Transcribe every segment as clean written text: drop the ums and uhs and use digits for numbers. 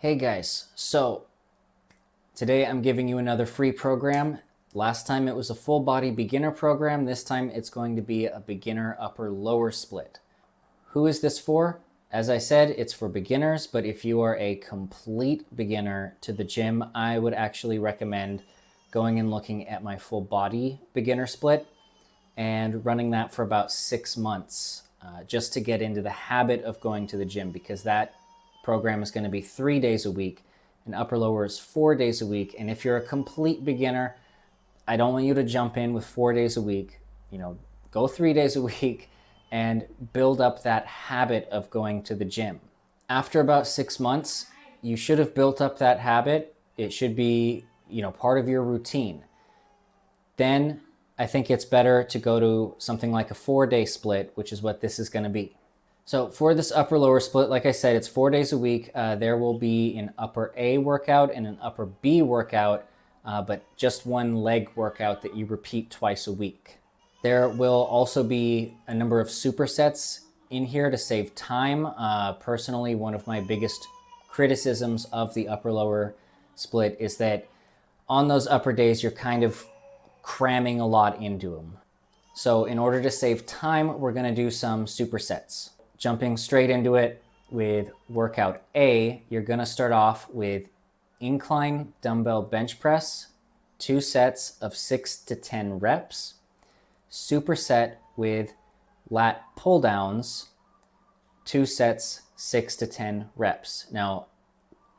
Hey guys, so today I'm giving you another free program. Last time it was a full body beginner program. This time it's going to be a beginner upper lower split. Who is this for? As I said, it's for beginners, but if you are a complete beginner to the gym, I would actually recommend going and looking at my full body beginner split and running that for about 6 months just to get into the habit of going to the gym, because that program is going to be 3 days a week and upper lower is 4 days a week. And if you're a complete beginner, I don't want you to jump in with 4 days a week. Go 3 days a week and build up that habit of going to the gym. After about 6 months, you should have built up that habit. It should be, part of your routine. Then I think it's better to go to something like a 4-day split, which is what this is going to be. So for this upper lower split, like I said, it's 4 days a week. There will be an upper A workout and an upper B workout, but just one leg workout that you repeat twice a week. There will also be a number of supersets in here to save time. Personally, one of my biggest criticisms of the upper lower split is that on those upper days, you're kind of cramming a lot into them. So in order to save time, we're going to do some supersets. Jumping straight into it with workout A, you're going to start off with incline dumbbell bench press, 2 sets of 6 to 10 reps, superset with lat pull downs, 2 sets, 6 to 10 reps. Now,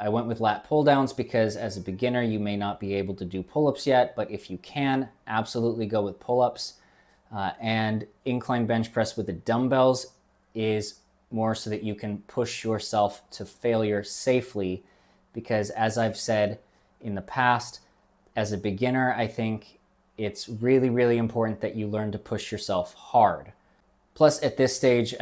I went with lat pull downs because as a beginner, you may not be able to do pull-ups yet, but if you can, absolutely go with pull-ups. And incline bench press with the dumbbells is more so that you can push yourself to failure safely, because as I've said in the past, as a beginner, I think it's really, really important that you learn to push yourself hard. Plus, at this stage,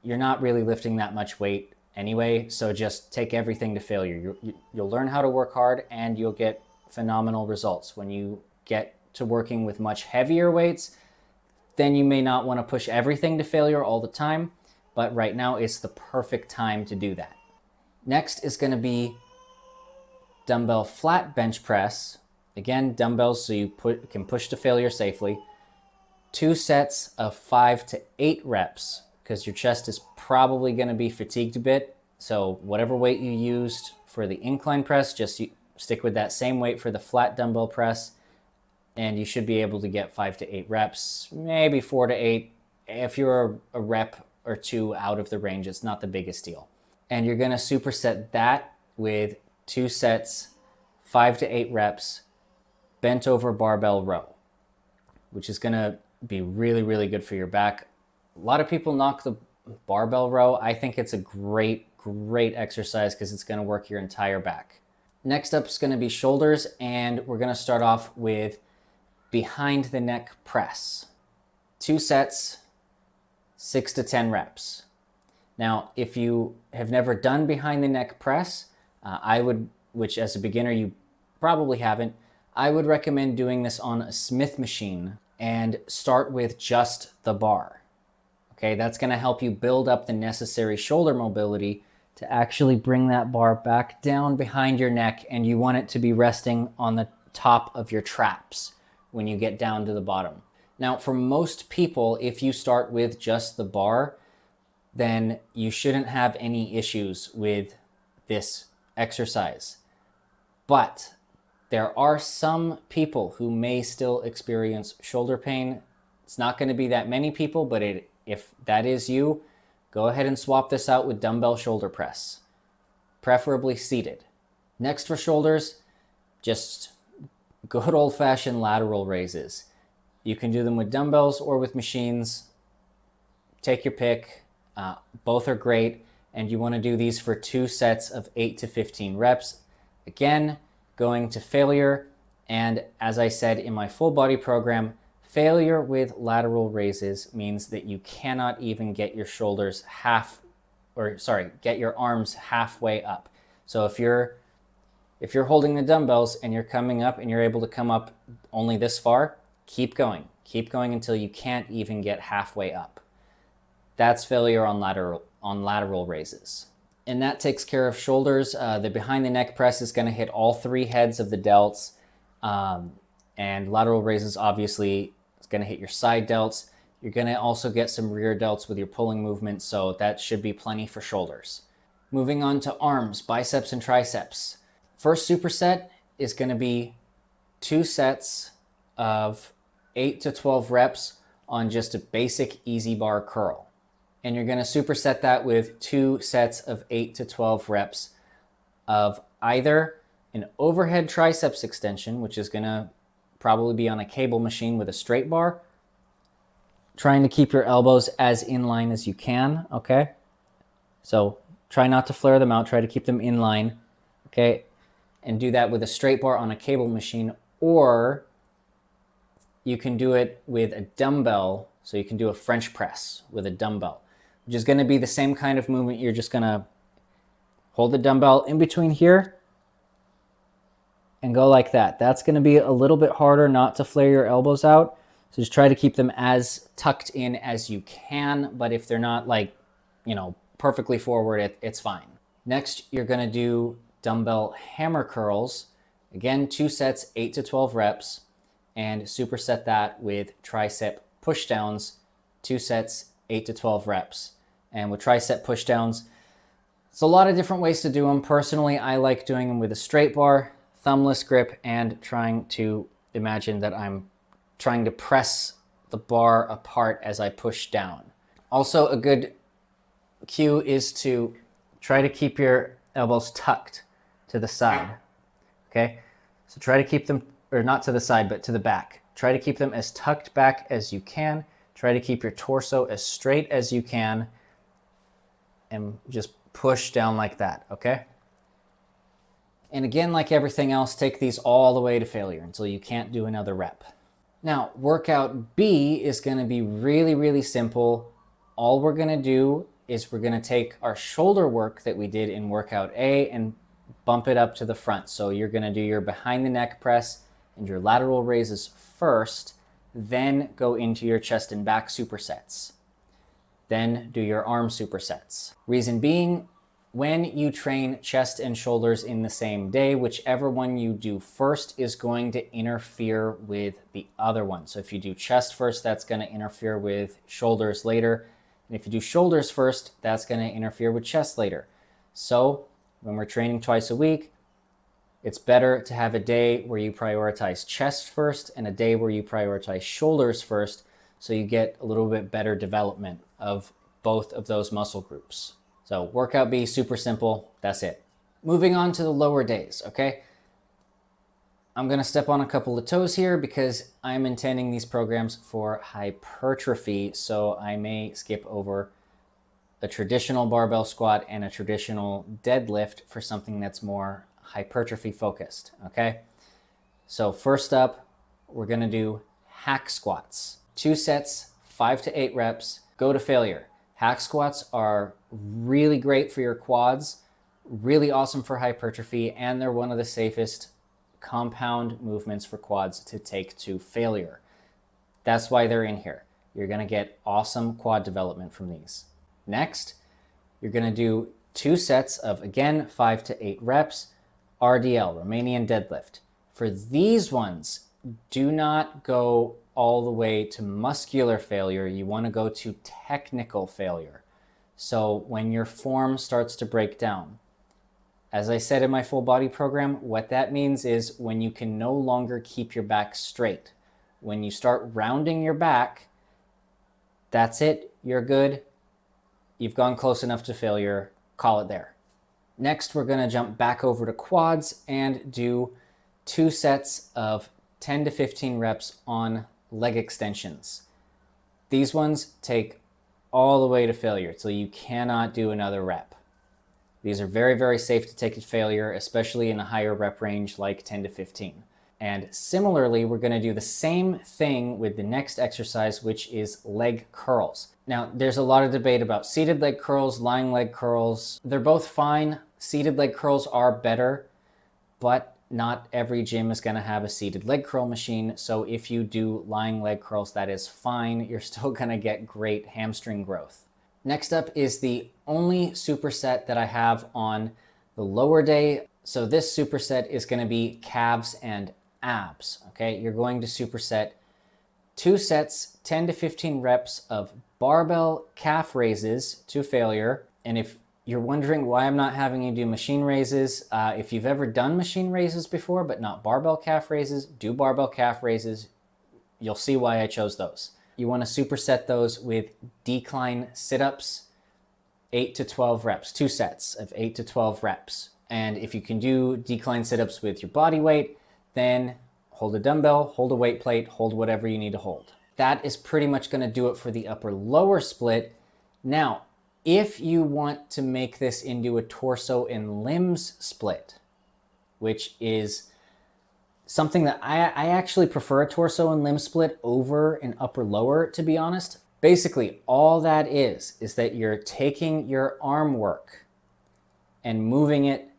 you're not really lifting that much weight anyway, so just take everything to failure. You'll learn how to work hard and you'll get phenomenal results. When you get to working with much heavier weights, then you may not want to push everything to failure all the time, but right now it's the perfect time to do that. Next is going to be dumbbell flat bench press. Again, dumbbells so you can push to failure safely. 2 sets of 5 to 8 reps, because your chest is probably going to be fatigued a bit. So whatever weight you used for the incline press, just stick with that same weight for the flat dumbbell press, and you should be able to get 5 to 8 reps, maybe 4 to 8. If you're a rep or 2 out of the range, it's not the biggest deal. And you're going to superset that with 2 sets, 5 to 8 reps, bent over barbell row, which is going to be really, really good for your back. A lot of people knock the barbell row. I think it's a great exercise because it's going to work your entire back. Next up is going to be shoulders, and we're going to start off with behind the neck press. 2 sets, 6 to 10 reps. Now, if you have never done behind the neck press, which as a beginner you probably haven't, I would recommend doing this on a Smith machine and start with just the bar. Okay, that's going to help you build up the necessary shoulder mobility to actually bring that bar back down behind your neck, and you want it to be resting on the top of your traps when you get down to the bottom. Now, for most people, if you start with just the bar, then you shouldn't have any issues with this exercise. But there are some people who may still experience shoulder pain. It's not going to be that many people, but if that is you, go ahead and swap this out with dumbbell shoulder press, preferably seated. Next for shoulders, just good old-fashioned lateral raises. You can do them with dumbbells or with machines. Take your pick. Both are great. And you want to do these for 2 sets of 8 to 15 reps. Again, going to failure. And as I said in my full body program, failure with lateral raises means that you cannot even get your get your arms halfway up. So if you're holding the dumbbells and you're coming up and you're able to come up only this far, keep going until you can't even get halfway up. That's failure on lateral raises. And that takes care of shoulders. The behind the neck press is going to hit all 3 heads of the delts. And lateral raises obviously is going to hit your side delts. You're going to also get some rear delts with your pulling movement, so that should be plenty for shoulders. Moving on to arms, biceps and triceps. First superset is going to be 2 sets of 8 to 12 reps on just a basic easy bar curl. And you're going to superset that with 2 sets of 8 to 12 reps of either an overhead triceps extension, which is going to probably be on a cable machine with a straight bar, trying to keep your elbows as in line as you can, okay? So try not to flare them out, try to keep them in line, okay? And do that with a straight bar on a cable machine, or you can do it with a dumbbell. So you can do a French press with a dumbbell, which is going to be the same kind of movement. You're just going to hold the dumbbell in between here and go like that. That's going to be a little bit harder not to flare your elbows out. So just try to keep them as tucked in as you can. But if they're not like, perfectly forward, it's fine. Next, you're going to do dumbbell hammer curls. Again, 2 sets, 8 to 12 reps, and superset that with tricep pushdowns, 2 sets, 8 to 12 reps. And with tricep pushdowns, it's a lot of different ways to do them. Personally, I like doing them with a straight bar, thumbless grip, and trying to imagine that I'm trying to press the bar apart as I push down. Also, a good cue is to try to keep your elbows tucked to the side, okay? So try to keep them, or not to the side, but to the back. Try to keep them as tucked back as you can. Try to keep your torso as straight as you can, and just push down like that, okay? And again, like everything else, take these all the way to failure until you can't do another rep. Now, workout B is going to be really, really simple. All we're going to do is we're going to take our shoulder work that we did in workout A and bump it up to the front. So you're going to do your behind the neck press and your lateral raises first, then go into your chest and back supersets. Then do your arm supersets. Reason being, when you train chest and shoulders in the same day, whichever one you do first is going to interfere with the other one. So if you do chest first, that's going to interfere with shoulders later. And if you do shoulders first, that's going to interfere with chest later. So when we're training twice a week, it's better to have a day where you prioritize chest first and a day where you prioritize shoulders first, so you get a little bit better development of both of those muscle groups. So workout B, super simple. That's it. Moving on to the lower days, okay? I'm going to step on a couple of toes here because I'm intending these programs for hypertrophy, so I may skip over a traditional barbell squat and a traditional deadlift for something that's more hypertrophy focused, okay? So first up, we're going to do hack squats. 2 sets, 5 to 8 reps, go to failure. Hack squats are really great for your quads, really awesome for hypertrophy, and they're one of the safest compound movements for quads to take to failure. That's why they're in here. You're going to get awesome quad development from these. Next, you're going to do 2 sets of, again, 5 to 8 reps, RDL, Romanian deadlift. For these ones, do not go all the way to muscular failure. You want to go to technical failure. So when your form starts to break down, as I said in my full body program, what that means is when you can no longer keep your back straight. When you start rounding your back, that's it, you're good. You've gone close enough to failure, call it there. Next, we're going to jump back over to quads and do 2 sets of 10 to 15 reps on leg extensions. These ones take all the way to failure, so you cannot do another rep. These are very, very safe to take to failure, especially in a higher rep range like 10 to 15. And similarly, we're going to do the same thing with the next exercise, which is leg curls. Now, there's a lot of debate about seated leg curls, lying leg curls. They're both fine. Seated leg curls are better, but not every gym is going to have a seated leg curl machine. So if you do lying leg curls, that is fine. You're still going to get great hamstring growth. Next up is the only superset that I have on the lower day. So this superset is going to be calves and abs. Okay, you're going to superset 2 sets, 10 to 15 reps of barbell calf raises to failure. And if you're wondering why I'm not having you do machine raises, if you've ever done machine raises before but not barbell calf raises, do barbell calf raises. You'll see why I chose those. You want to superset those with decline sit-ups, 8 to 12 reps, 2 sets of 8 to 12 reps. And if you can do decline sit-ups with your body weight, then hold a dumbbell, hold a weight plate, hold whatever you need to hold. That is pretty much going to do it for the upper lower split. Now, if you want to make this into a torso and limbs split, which is something that I actually prefer, a torso and limb split over an upper lower, to be honest. Basically, all that is that you're taking your arm work and moving it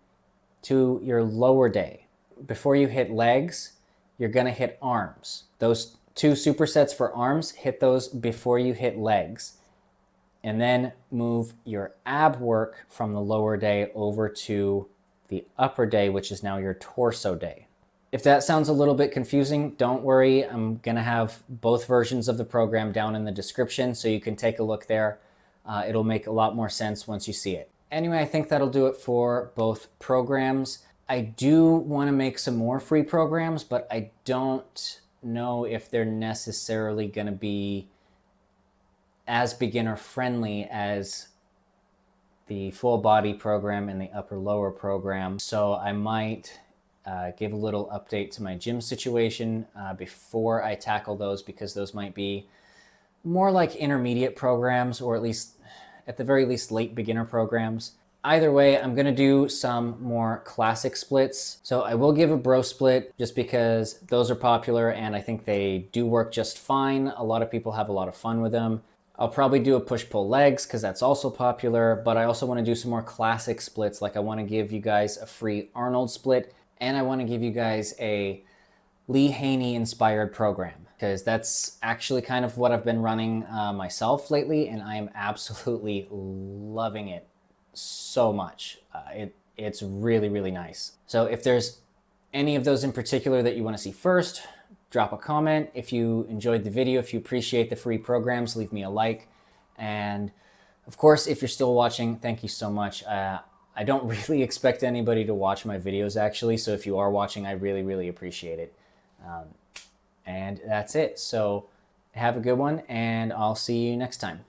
to your lower day. Before you hit legs, you're gonna hit arms. Those 2 supersets for arms, hit those before you hit legs. And then move your ab work from the lower day over to the upper day, which is now your torso day. If that sounds a little bit confusing, don't worry. I'm gonna have both versions of the program down in the description so you can take a look there. It'll make a lot more sense once you see it. Anyway, I think that'll do it for both programs. I do wanna make some more free programs, but I don't know if they're necessarily gonna be as beginner friendly as the full body program and the upper lower program. So I might give a little update to my gym situation before I tackle those, because those might be more like intermediate programs, or at the very least late beginner programs. Either way, I'm gonna do some more classic splits. So I will give a bro split just because those are popular and I think they do work just fine. A lot of people have a lot of fun with them. I'll probably do a push-pull legs because that's also popular, but I also wanna do some more classic splits. Like I wanna give you guys a free Arnold split, and I wanna give you guys a Lee Haney inspired program, because that's actually kind of what I've been running myself lately, and I am absolutely loving it so much. It's really, really nice. So if there's any of those in particular that you want to see first, drop a comment. If you enjoyed the video, if you appreciate the free programs, leave me a like. And of course, if you're still watching, thank you so much. I don't really expect anybody to watch my videos actually, so if you are watching, I really, really appreciate it. And that's it. So have a good one, and I'll see you next time.